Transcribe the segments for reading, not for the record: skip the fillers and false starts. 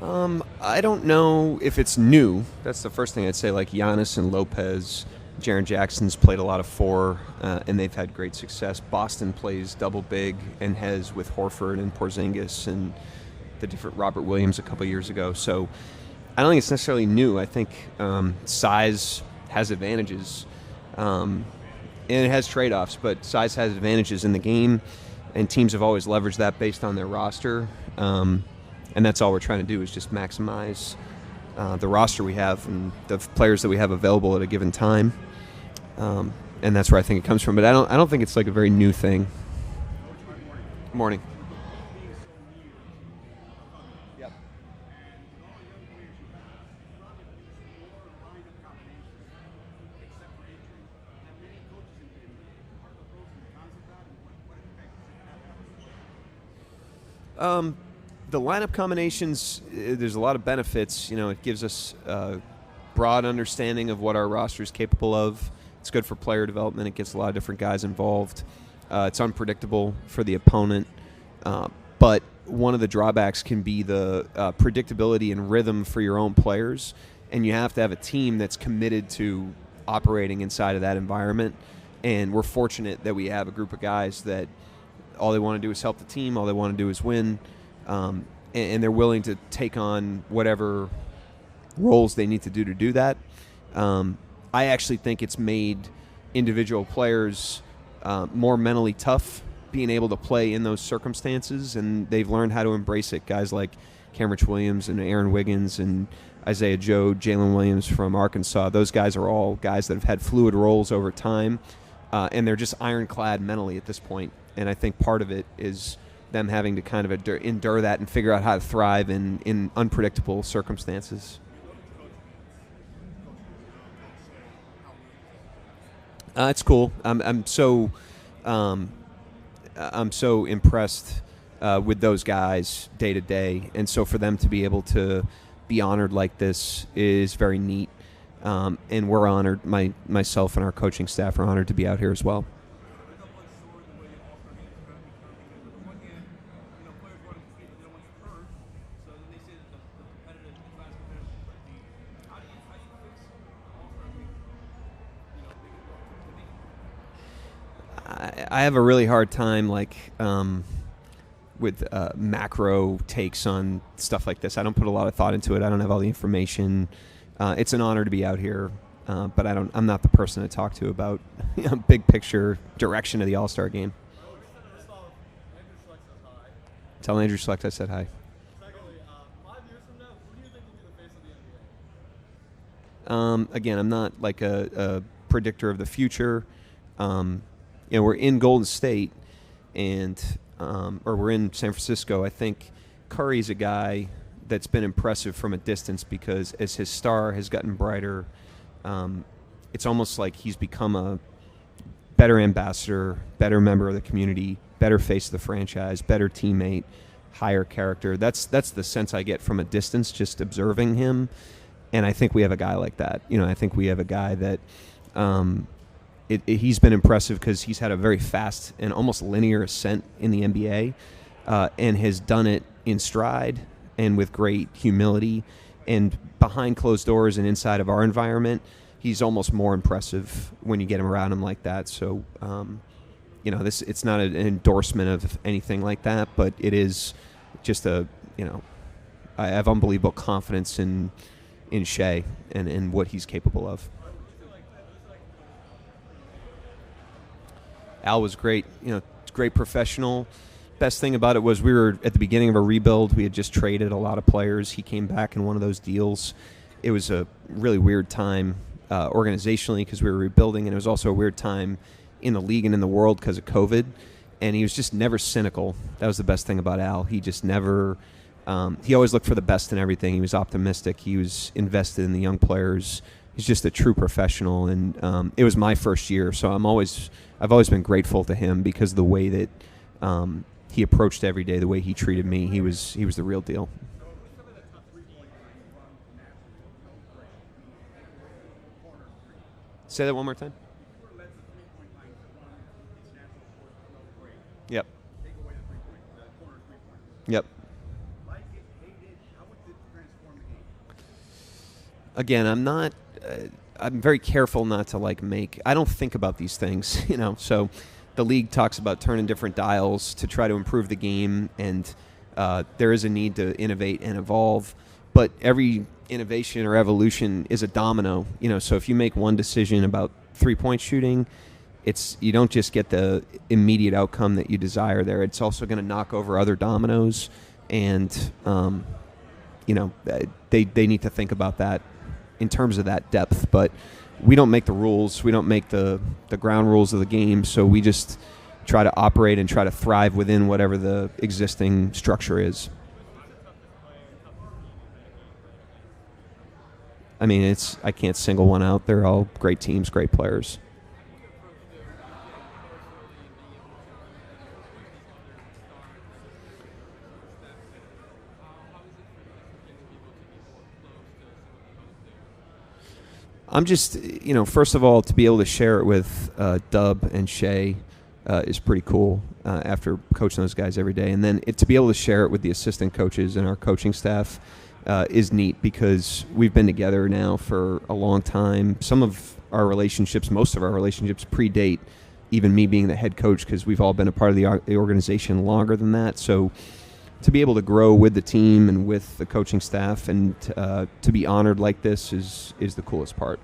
I don't know if it's new. That's the first thing I'd say. Like Giannis and Lopez, Jaren Jackson's played a lot of four, and they've had great success. Boston plays double big and has with Horford and Porzingis and the different Robert Williams a couple years ago. So I don't think it's necessarily new. I think size has advantages, and it has trade-offs, but size has advantages in the game, and teams have always leveraged that based on their roster. And that's all we're trying to do is just maximize the roster we have and the players that we have available at a given time. And that's where I think it comes from. But I don't think it's like a very new thing. Morning. Yep. The lineup combinations, there's a lot of benefits. You know, it gives us a broad understanding of what our roster is capable of. It's good for player development. It gets a lot of different guys involved. It's unpredictable for the opponent. But one of the drawbacks can be the predictability and rhythm for your own players. And you have to have a team that's committed to operating inside of that environment. And we're fortunate that we have a group of guys that all they want to do is help the team. All they want to do is win. And they're willing to take on whatever roles they need to do that. I actually think it's made individual players more mentally tough being able to play in those circumstances, and they've learned how to embrace it. Guys like Cameron Williams and Aaron Wiggins and Isaiah Joe, Jalen Williams from Arkansas, those guys are all guys that have had fluid roles over time, and they're just ironclad mentally at this point. And I think part of it is them having to kind of endure that and figure out how to thrive in unpredictable circumstances. It's cool. I'm so impressed with those guys day to day, and so for them to be able to be honored like this is very neat. And we're honored. Myself and our coaching staff are honored to be out here as well. I have a really hard time with macro takes on stuff like this. I don't put a lot of thought into it. I don't have all the information. It's an honor to be out here, but I'm not the person to talk to about big picture direction of the All-Star game. Tell Andrew Schlecht I said hi. Again, I'm not like a predictor of the future. We're in Golden State, or we're in San Francisco. I think Curry's a guy that's been impressive from a distance because as his star has gotten brighter, it's almost like he's become a better ambassador, better member of the community, better face of the franchise, better teammate, higher character. That's the sense I get from a distance just observing him. And I think we have a guy like that. I think we have a guy that he's been impressive because he's had a very fast and almost linear ascent in the NBA and has done it in stride and with great humility. And behind closed doors and inside of our environment, he's almost more impressive when you get him around him like that. So, it's not an endorsement of anything like that, but it is just I have unbelievable confidence in Shai and what he's capable of. Al was great, great professional. Best thing about it was we were at the beginning of a rebuild. We had just traded a lot of players. He came back in one of those deals. It was a really weird time organizationally because we were rebuilding, and it was also a weird time in the league and in the world because of COVID. And he was just never cynical. That was the best thing about Al. He just never he always looked for the best in everything. He was optimistic. He was invested in the young players. He's just a true professional, and it was my first year, so I've always been grateful to him because of the way that he approached every day, the way he treated me. He was the real deal. Say that one more time. Yep. Again, I'm not. I'm very careful not to make. I don't think about these things, So, the league talks about turning different dials to try to improve the game, and there is a need to innovate and evolve. But every innovation or evolution is a domino, So if you make one decision about 3-point shooting, you don't just get the immediate outcome that you desire there. It's also going to knock over other dominoes, and they need to think about that in terms of that depth. But we don't make the rules. We don't make the ground rules of the game, so we just try to operate and try to thrive within whatever the existing structure is. I mean, I can't single one out. They're all great teams, great players. I'm just, first of all, to be able to share it with Dub and Shai is pretty cool after coaching those guys every day. And then to be able to share it with the assistant coaches and our coaching staff is neat, because we've been together now for a long time. Most of our relationships predate even me being the head coach, because we've all been a part of the organization longer than that. So to be able to grow with the team and with the coaching staff and to be honored like this is the coolest part.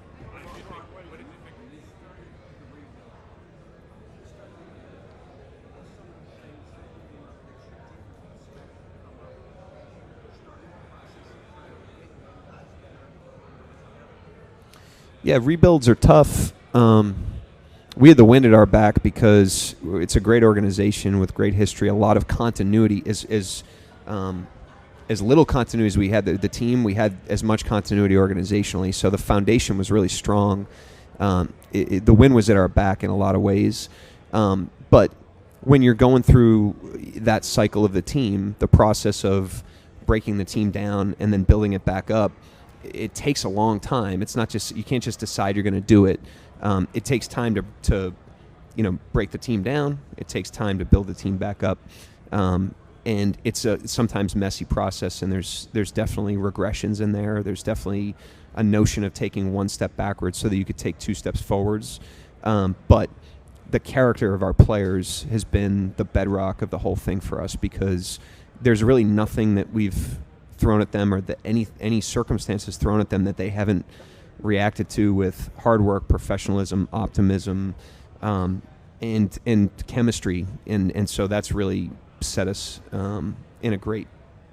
Yeah, rebuilds are tough. We had the wind at our back because it's a great organization with great history, a lot of continuity. As little continuity as we had the team, we had as much continuity organizationally. So the foundation was really strong. The wind was at our back in a lot of ways. But when you're going through that cycle of the team, the process of breaking the team down and then building it back up, it takes a long time. It's not just, you can't just decide you're going to do it. It takes time to break the team down. It takes time to build the team back up. And it's a sometimes messy process, and there's definitely regressions in there. There's definitely a notion of taking one step backwards so that you could take 2 steps forwards. But the character of our players has been the bedrock of the whole thing for us, because there's really nothing that we've thrown at them, or that any circumstances thrown at them that they haven't reacted to with hard work, professionalism, optimism, and chemistry, and so that's really set us in a great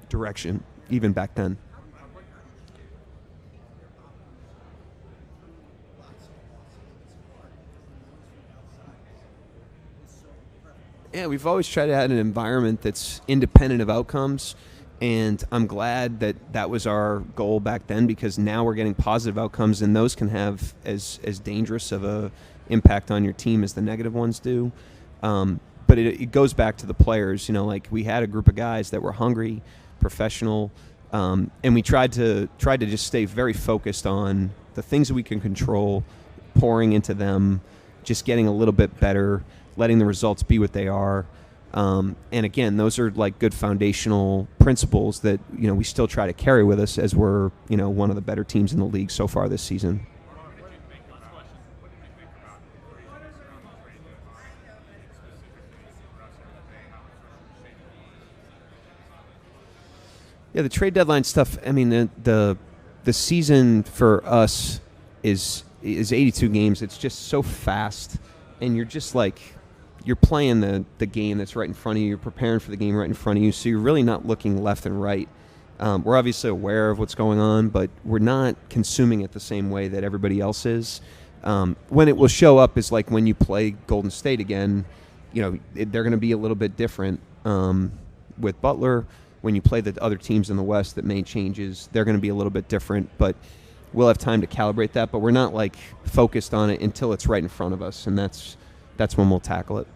direction even back then. Yeah, we've always tried to have an environment that's independent of outcomes. And I'm glad that was our goal back then, because now we're getting positive outcomes, and those can have as dangerous of a impact on your team as the negative ones do. But it goes back to the players. We had a group of guys that were hungry, professional, and we tried to just stay very focused on the things that we can control, pouring into them, just getting a little bit better, letting the results be what they are. And again, those are good foundational principles that we still try to carry with us as we're one of the better teams in the league so far this season. Yeah, the trade deadline stuff. I mean, the season for us is 82 games. It's just so fast, and you're just you're playing the game that's right in front of you. You're preparing for the game right in front of you, so you're really not looking left and right. We're obviously aware of what's going on, but we're not consuming it the same way that everybody else is. When it will show up is when you play Golden State again. They're going to be a little bit different with Butler. When you play the other teams in the West that made changes, they're going to be a little bit different, but we'll have time to calibrate that. But we're not focused on it until it's right in front of us, and that's when we'll tackle it.